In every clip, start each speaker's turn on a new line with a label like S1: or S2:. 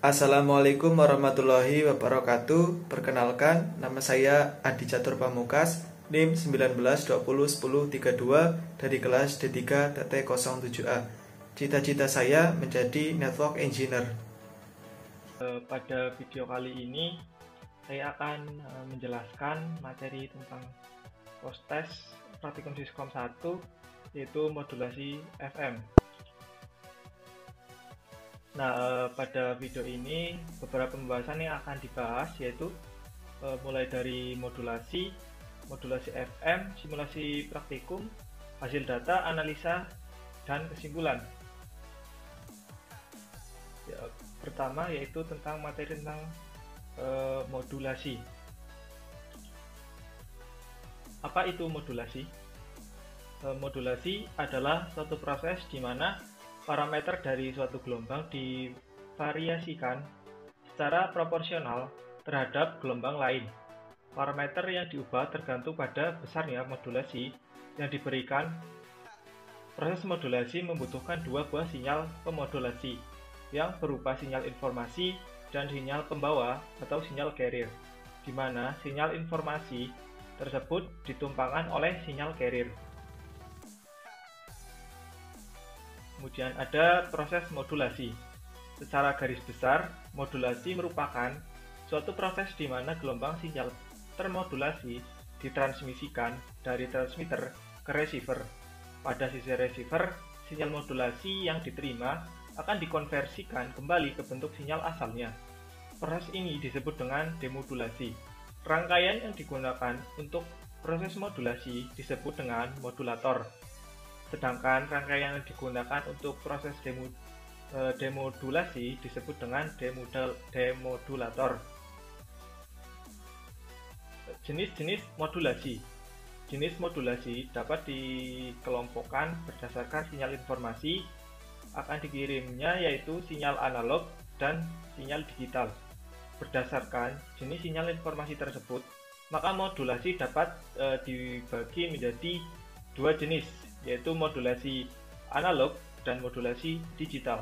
S1: Assalamualaikum warahmatullahi wabarakatuh. Perkenalkan, nama saya Adi Catur Pamukas, NIM 19201032 dari kelas D3 TT07A. Cita-cita saya menjadi network engineer.
S2: Pada video kali ini saya akan menjelaskan materi tentang post-test praktikum Siskom 1, yaitu modulasi FM. Nah, pada video ini beberapa pembahasan yang akan dibahas, yaitu mulai dari modulasi FM, simulasi praktikum, hasil data, analisa, dan kesimpulan. Ya, pertama yaitu tentang materi tentang modulasi. Apa itu modulasi? Modulasi adalah suatu proses di mana parameter dari suatu gelombang divariasikan secara proporsional terhadap gelombang lain. Parameter yang diubah tergantung pada besarnya modulasi yang diberikan. Proses modulasi membutuhkan dua buah sinyal pemodulasi yang berupa sinyal informasi dan sinyal pembawa atau sinyal carrier, di mana sinyal informasi tersebut ditumpangkan oleh sinyal carrier. Kemudian ada proses modulasi. Secara garis besar, modulasi merupakan suatu proses di mana gelombang sinyal termodulasi ditransmisikan dari transmitter ke receiver. Pada sisi receiver, sinyal modulasi yang diterima akan dikonversikan kembali ke bentuk sinyal asalnya. Proses ini disebut dengan demodulasi. Rangkaian yang digunakan untuk proses modulasi disebut dengan modulator. Sedangkan rangkaian yang digunakan untuk proses demodulasi disebut dengan demodulator. Jenis-jenis modulasi. Jenis modulasi dapat dikelompokkan berdasarkan sinyal informasi akan dikirimnya, yaitu sinyal analog dan sinyal digital. Berdasarkan jenis sinyal informasi tersebut, maka modulasi dapat dibagi menjadi dua jenis, yaitu modulasi analog dan modulasi digital.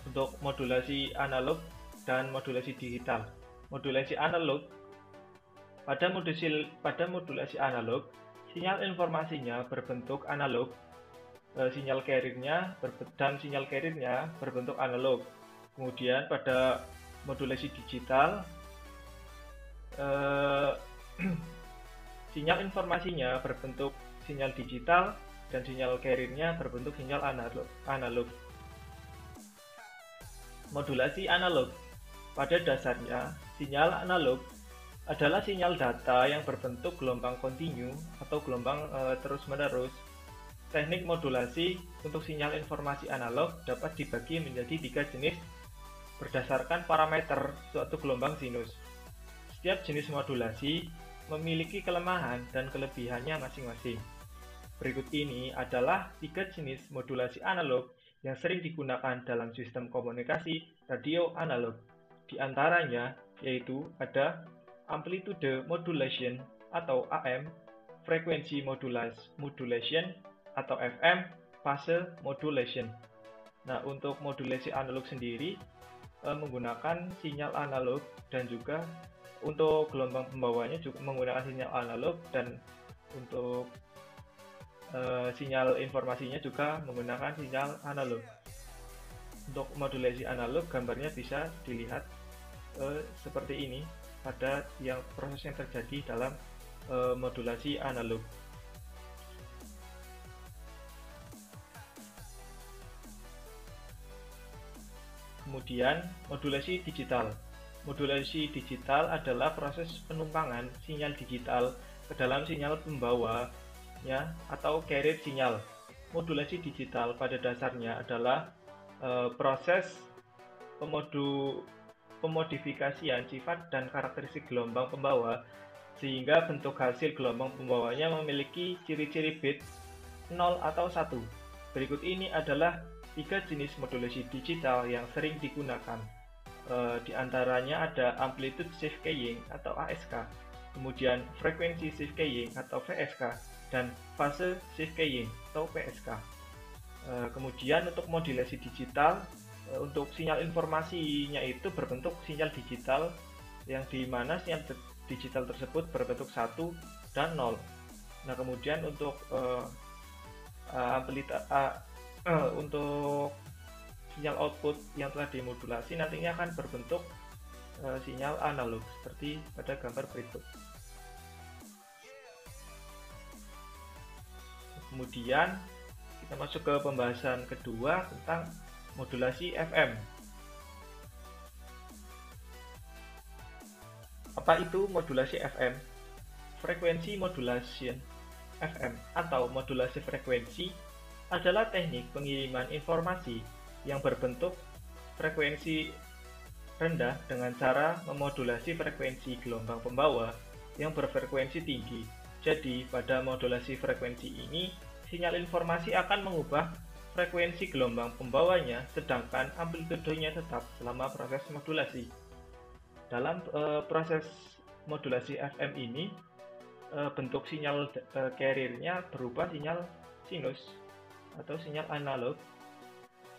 S2: Untuk modulasi analog dan modulasi digital. Modulasi analog, pada modulasi analog, sinyal informasinya berbentuk analog, sinyal carrier-nya berbentuk analog. Kemudian pada modulasi digital, sinyal informasinya berbentuk sinyal digital dan sinyal carrier-nya berbentuk sinyal analog. Modulasi analog. Pada dasarnya, sinyal analog adalah sinyal data yang berbentuk gelombang kontinu atau gelombang terus-menerus. Teknik modulasi untuk sinyal informasi analog dapat dibagi menjadi tiga jenis berdasarkan parameter suatu gelombang sinus. Setiap jenis modulasi memiliki kelemahan dan kelebihannya masing-masing. Berikut ini adalah tiga jenis modulasi analog yang sering digunakan dalam sistem komunikasi radio analog. Di antaranya yaitu ada amplitude modulation atau AM, frequency modulation atau FM, phase modulation. Nah, untuk modulasi analog sendiri menggunakan sinyal analog dan juga untuk gelombang pembawanya juga menggunakan sinyal analog, dan untuk sinyal informasinya juga menggunakan sinyal analog. Untuk modulasi analog, gambarnya bisa dilihat seperti ini pada proses yang terjadi dalam modulasi analog. Kemudian modulasi digital. Modulasi digital adalah proses penumpangan sinyal digital ke dalam sinyal pembawa atau carrier sinyal. Modulasi digital pada dasarnya adalah proses pemodifikasian sifat dan karakteristik gelombang pembawa sehingga bentuk hasil gelombang pembawanya memiliki ciri-ciri bit 0 atau 1. Berikut ini adalah tiga jenis modulasi digital yang sering digunakan. Di antaranya ada amplitude shift keying atau ASK, kemudian frequency shift keying atau VSK, dan phase shift keying atau PSK. Kemudian untuk modulasi digital untuk sinyal informasinya itu berbentuk sinyal digital, yang dimana sinyal digital tersebut berbentuk 1 dan 0. Nah, kemudian untuk untuk sinyal output yang telah dimodulasi nantinya akan berbentuk sinyal analog seperti pada gambar berikut. Kemudian kita masuk ke pembahasan kedua tentang modulasi FM. Apa itu modulasi FM? Frekuensi modulation FM atau modulasi frekuensi adalah teknik pengiriman informasi yang berbentuk frekuensi rendah dengan cara memodulasi frekuensi gelombang pembawa yang berfrekuensi tinggi. Jadi, pada modulasi frekuensi ini, sinyal informasi akan mengubah frekuensi gelombang pembawanya, sedangkan amplitudenya tetap selama proses modulasi. Dalam proses modulasi FM ini, bentuk sinyal carrier-nya berupa sinyal sinus atau sinyal analog.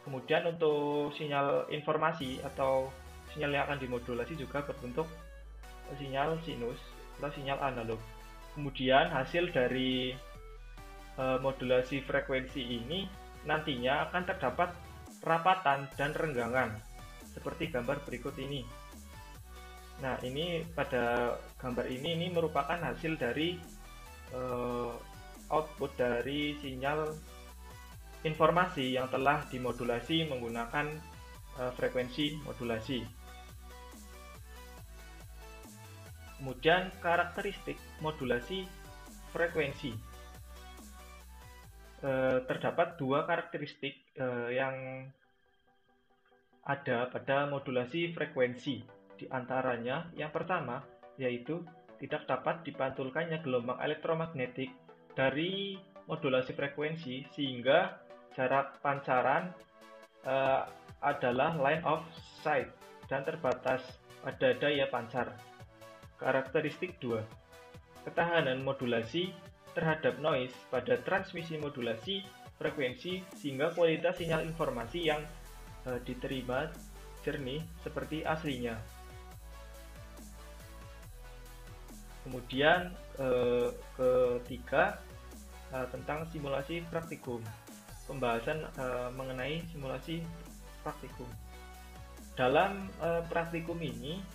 S2: Kemudian untuk sinyal informasi atau sinyal yang akan dimodulasi juga berbentuk sinyal sinus atau sinyal analog. Kemudian hasil dari modulasi frekuensi ini nantinya akan terdapat rapatan dan renggangan seperti gambar berikut ini. Nah, ini pada gambar ini merupakan hasil dari output dari sinyal informasi yang telah dimodulasi menggunakan frekuensi modulasi. Kemudian karakteristik modulasi frekuensi. Terdapat dua karakteristik yang ada pada modulasi frekuensi. Di antaranya, yang pertama yaitu tidak dapat dipantulkannya gelombang elektromagnetik dari modulasi frekuensi, sehingga jarak pancaran adalah line of sight dan terbatas pada daya pancar. Karakteristik 2. Ketahanan modulasi terhadap noise pada transmisi modulasi frekuensi, sehingga kualitas sinyal informasi yang diterima jernih seperti aslinya. Kemudian ketiga, tentang simulasi praktikum. Pembahasan mengenai simulasi praktikum. Dalam praktikum ini,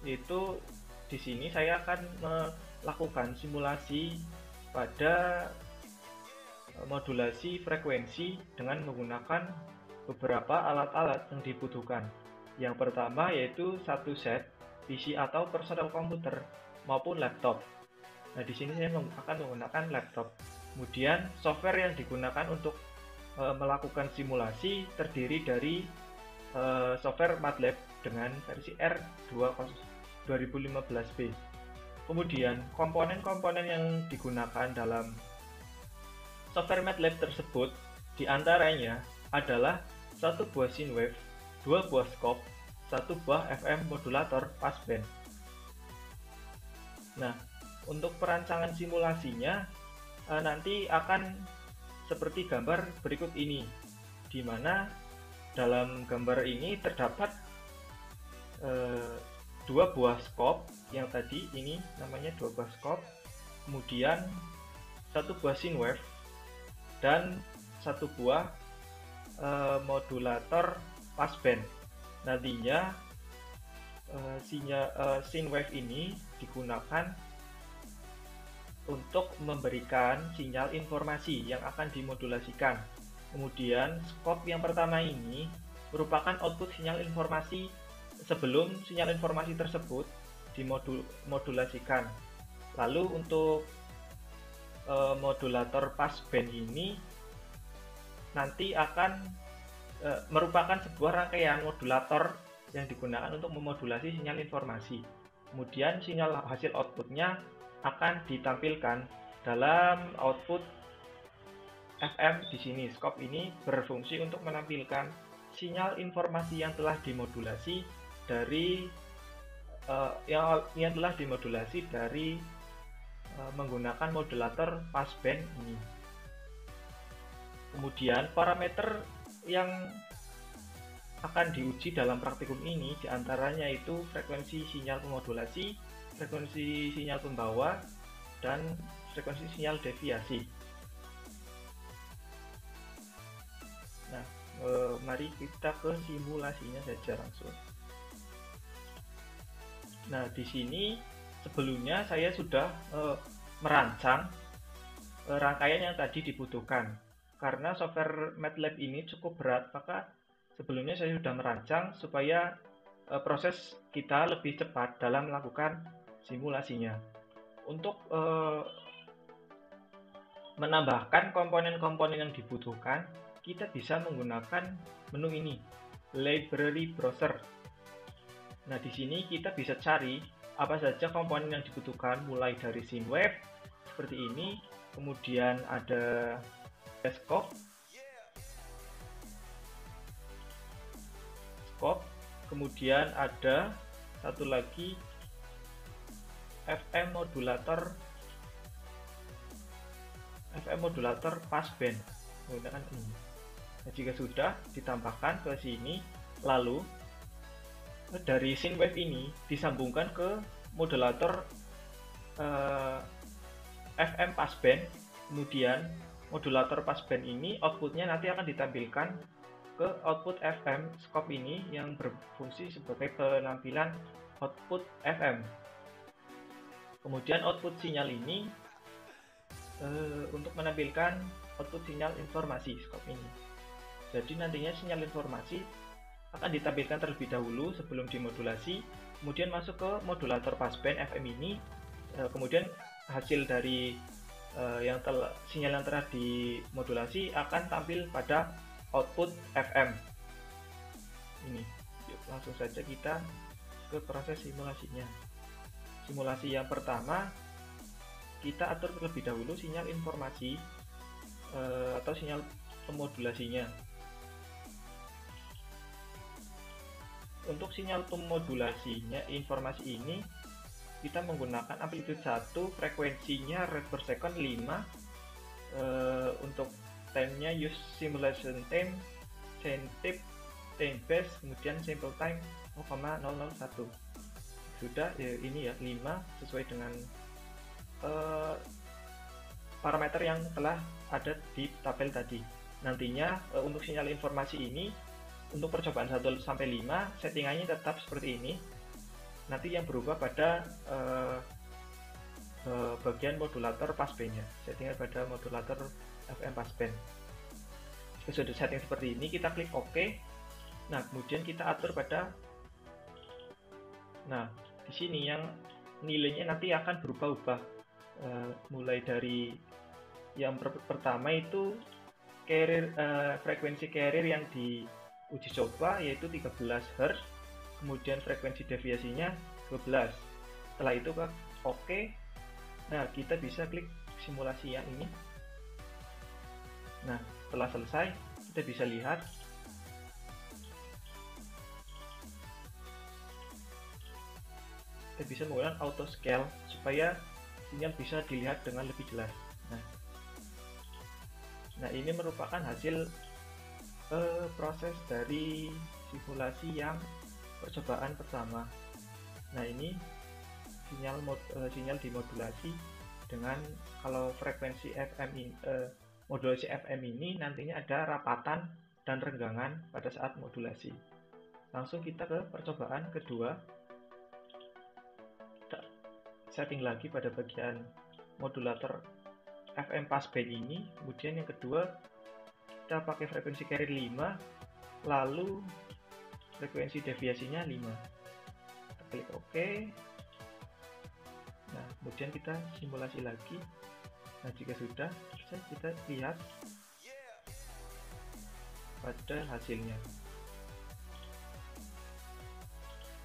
S2: yaitu di sini saya akan melakukan simulasi pada modulasi frekuensi dengan menggunakan beberapa alat-alat yang dibutuhkan. Yang pertama yaitu satu set PC atau personal komputer maupun laptop. Nah, di sini saya akan menggunakan laptop. Kemudian software yang digunakan untuk melakukan simulasi terdiri dari software MATLAB dengan versi R2015B. Kemudian komponen-komponen yang digunakan dalam software MATLAB tersebut diantaranya adalah satu buah sine wave, dua buah scope, satu buah FM modulator passband. Nah, untuk perancangan simulasinya nanti akan seperti gambar berikut ini, di mana dalam gambar ini terdapat dua buah scope, yang tadi ini namanya dua buah scope, kemudian satu buah sine wave dan satu buah modulator passband. Nantinya sine wave ini digunakan untuk memberikan sinyal informasi yang akan dimodulasikan. Kemudian scope yang pertama ini merupakan output sinyal informasi sebelum sinyal informasi tersebut dimodulasikan. Lalu untuk modulator passband ini nanti akan merupakan sebuah rangkaian modulator yang digunakan untuk memodulasi sinyal informasi. Kemudian sinyal hasil outputnya akan ditampilkan dalam output FM di sini. Scope ini berfungsi untuk menampilkan sinyal informasi yang telah dimodulasi dari menggunakan modulator passband ini. Kemudian parameter yang akan diuji dalam praktikum ini diantaranya itu frekuensi sinyal pemodulasi, frekuensi sinyal pembawa, dan frekuensi sinyal deviasi. Nah, mari kita ke simulasinya saja langsung. Nah, di sini sebelumnya saya sudah merancang rangkaian yang tadi dibutuhkan. Karena software MATLAB ini cukup berat, maka sebelumnya saya sudah merancang supaya proses kita lebih cepat dalam melakukan simulasinya. Untuk menambahkan komponen-komponen yang dibutuhkan, kita bisa menggunakan menu ini, Library Browser. Nah, di sini kita bisa cari apa saja komponen yang dibutuhkan, mulai dari scene wave seperti ini, kemudian ada scope, kemudian ada satu lagi FM modulator passband menggunakan ini. Nah, jika sudah ditambahkan ke sini, lalu dari scene wave ini disambungkan ke modulator FM passband, kemudian modulator passband ini outputnya nanti akan ditampilkan ke output FM scope ini yang berfungsi sebagai penampilan output FM. Kemudian output sinyal ini untuk menampilkan output sinyal informasi scope ini. Jadi nantinya sinyal informasi akan ditampilkan terlebih dahulu sebelum dimodulasi, kemudian masuk ke modulator passband FM ini, kemudian hasil dari sinyal yang telah dimodulasi akan tampil pada output FM ini. Yuk, langsung saja kita ke proses simulasinya. Simulasi yang pertama, kita atur terlebih dahulu sinyal informasi atau sinyal pemodulasinya. Untuk sinyal pemodulasinya informasi ini kita menggunakan amplitude 1, frekuensinya rate per second 5, untuk time-nya use simulation time, chain tip, time base, kemudian sample time 0,001. Sudah ya, ini ya 5 sesuai dengan parameter yang telah ada di tabel tadi. Nantinya untuk sinyal informasi ini untuk percobaan 1 sampai 5 settingannya tetap seperti ini. Nanti yang berubah pada bagian modulator passband-nya, settingan pada modulator FM passband. Jika sudah setting seperti ini, kita klik OK. Nah, kemudian kita atur pada, nah di sini yang nilainya nanti akan berubah-ubah, mulai dari yang pertama itu carrier, frekuensi carrier yang diuji coba yaitu 13 Hz. Kemudian frekuensi deviasinya 12. Setelah itu ke OK. Nah, kita bisa klik simulasi yang ini. Nah, setelah selesai, kita bisa lihat kita bisa menggunakan auto scale supaya sinyal bisa dilihat dengan lebih jelas. Nah, ini merupakan hasil proses dari simulasi yang percobaan pertama. Nah, ini sinyal dimodulasi dengan, kalau frekuensi FM ini, modulasi FM ini nantinya ada rapatan dan renggangan pada saat modulasi. Langsung kita ke percobaan kedua. Kita setting lagi pada bagian modulator FM passband ini. Kemudian yang kedua kita pakai frekuensi carrier 5, lalu frekuensi deviasinya 5. Kita klik OK. Nah, kemudian kita simulasi lagi. Nah, jika sudah selesai, kita lihat pada hasilnya.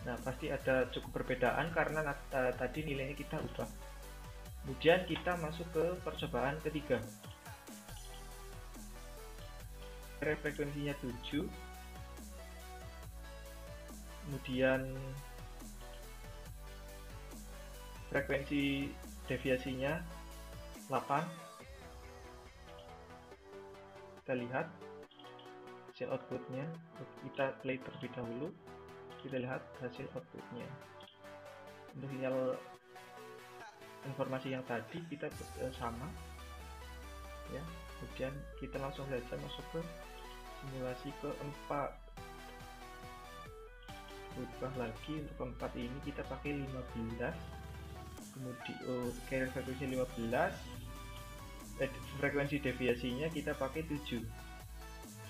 S2: Nah, pasti ada cukup perbedaan karena tadi nilainya kita ubah. Kemudian kita masuk ke percobaan ketiga. Frekuensinya 7. Kemudian frekuensi deviasinya 8. Kita lihat hasil outputnya. Kita play terlebih dahulu, kita lihat hasil outputnya. Untuk sinyal informasi yang tadi kita sama ya, kemudian kita langsung saja masuk ke simulasi keempat. Berubah lagi untuk keempat ini kita pakai 15, kemudian carrier frekuensi 15, frekuensi deviasinya kita pakai 7.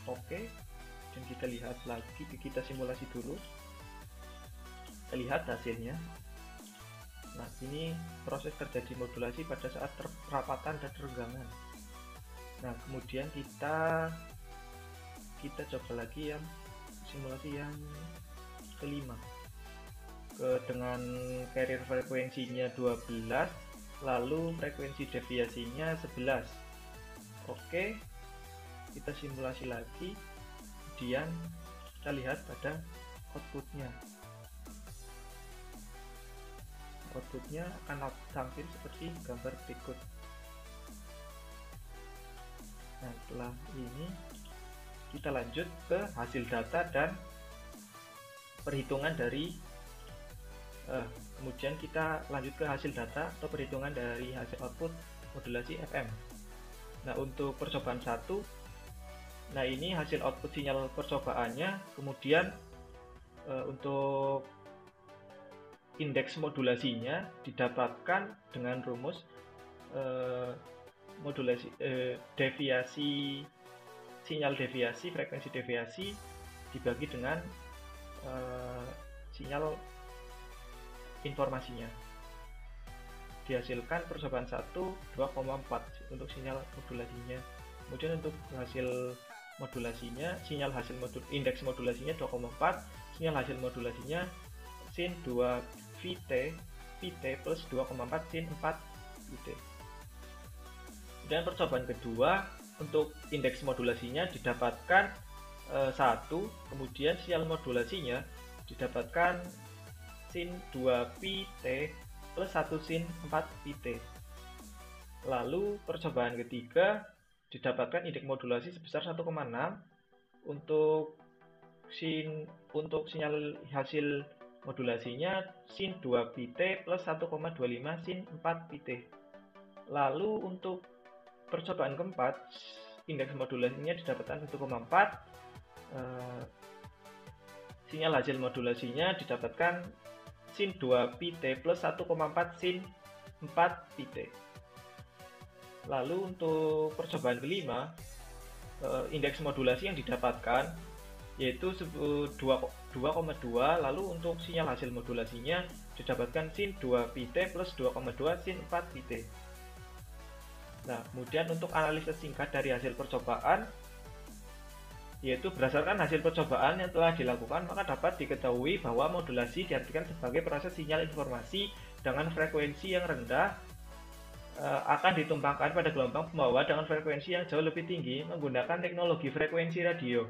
S2: Oke, dan kita lihat lagi, kita simulasi dulu, kita lihat hasilnya. Nah, ini proses terjadi modulasi pada saat perapatan dan renggangan. Nah, kemudian kita coba lagi yang simulasi yang kelima, dengan carrier frekuensinya 12, lalu frekuensi deviasinya 11. Oke, kita simulasi lagi, kemudian kita lihat pada outputnya. Outputnya akan tampil seperti gambar berikut. Nah, setelah ini kita lanjut ke hasil data dan perhitungan dari kemudian kita lanjut ke hasil data atau perhitungan dari hasil output modulasi FM. Nah, untuk percobaan 1, nah ini hasil output sinyal percobaannya. Kemudian untuk indeks modulasinya didapatkan dengan rumus modulasi deviasi, sinyal deviasi, frekuensi deviasi dibagi dengan sinyal informasinya. Dihasilkan percobaan 1 2,4 untuk sinyal modulasinya. Kemudian untuk hasil modulasinya, sinyal hasil indeks modulasinya 2,4, sinyal hasil modulasinya sin 2 VT plus 2,4 sin 4 VT. Dan percobaan kedua, untuk indeks modulasinya didapatkan 1, kemudian sinyal modulasinya didapatkan sin 2 VT plus 1 sin 4 VT. Lalu percobaan ketiga didapatkan indeks modulasi sebesar 1,6 untuk sinyal hasil modulasinya sin 2 VT plus 1,25 sin 4 VT. Lalu untuk percobaan keempat, indeks modulasinya didapatkan 1,4, sinyal hasil modulasinya didapatkan sin 2 VT plus 1,4 sin 4 VT. Lalu untuk percobaan kelima, indeks modulasi yang didapatkan yaitu 2,2, lalu untuk sinyal hasil modulasinya didapatkan sin 2 VT plus 2,2 sin 4 VT. Nah, kemudian untuk analisis singkat dari hasil percobaan, yaitu berdasarkan hasil percobaan yang telah dilakukan, maka dapat diketahui bahwa modulasi diartikan sebagai proses sinyal informasi dengan frekuensi yang rendah akan ditumpangkan pada gelombang pembawa dengan frekuensi yang jauh lebih tinggi menggunakan teknologi frekuensi radio.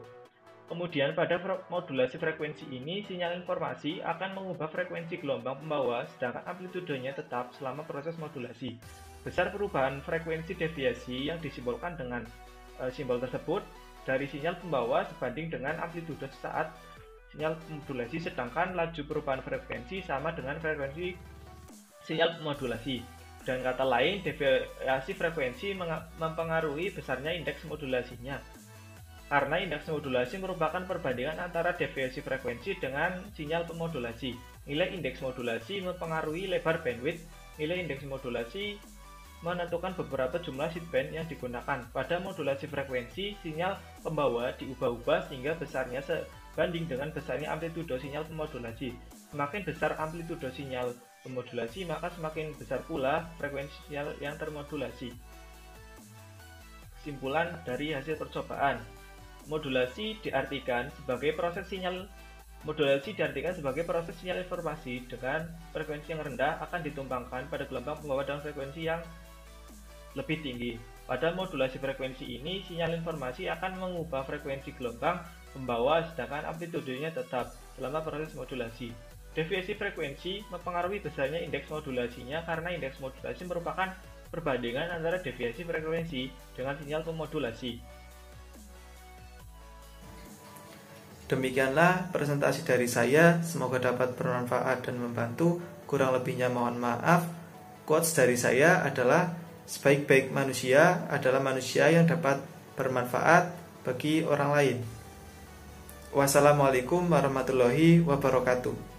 S2: Kemudian pada modulasi frekuensi ini, sinyal informasi akan mengubah frekuensi gelombang pembawa, sedangkan amplitudenya tetap selama proses modulasi. Besar perubahan frekuensi deviasi yang disimbolkan dengan simbol tersebut dari sinyal pembawa sebanding dengan amplitudo saat sinyal modulasi, sedangkan laju perubahan frekuensi sama dengan frekuensi sinyal modulasi. Dan kata lain, deviasi frekuensi mempengaruhi besarnya indeks modulasinya. Karena indeks modulasi merupakan perbandingan antara deviasi frekuensi dengan sinyal pemodulasi. Nilai indeks modulasi mempengaruhi lebar bandwidth. Nilai indeks modulasi menentukan beberapa jumlah sideband yang digunakan. Pada modulasi frekuensi, sinyal pembawa diubah-ubah sehingga besarnya sebanding dengan besarnya amplitudo sinyal pemodulasi. Semakin besar amplitudo sinyal pemodulasi, maka semakin besar pula frekuensi sinyal yang termodulasi. Kesimpulan dari hasil percobaan. Modulasi diartikan sebagai proses sinyal informasi dengan frekuensi yang rendah akan ditumpangkan pada gelombang pembawa dengan frekuensi yang lebih tinggi. Pada modulasi frekuensi ini, sinyal informasi akan mengubah frekuensi gelombang pembawa, sedangkan amplitudenya tetap selama proses modulasi. Deviasi frekuensi mempengaruhi besarnya indeks modulasinya karena indeks modulasi merupakan perbandingan antara deviasi frekuensi dengan sinyal pemodulasi.
S1: Demikianlah presentasi dari saya, semoga dapat bermanfaat dan membantu. Kurang lebihnya mohon maaf. Quotes dari saya adalah, sebaik-baik manusia adalah manusia yang dapat bermanfaat bagi orang lain. Wassalamualaikum warahmatullahi wabarakatuh.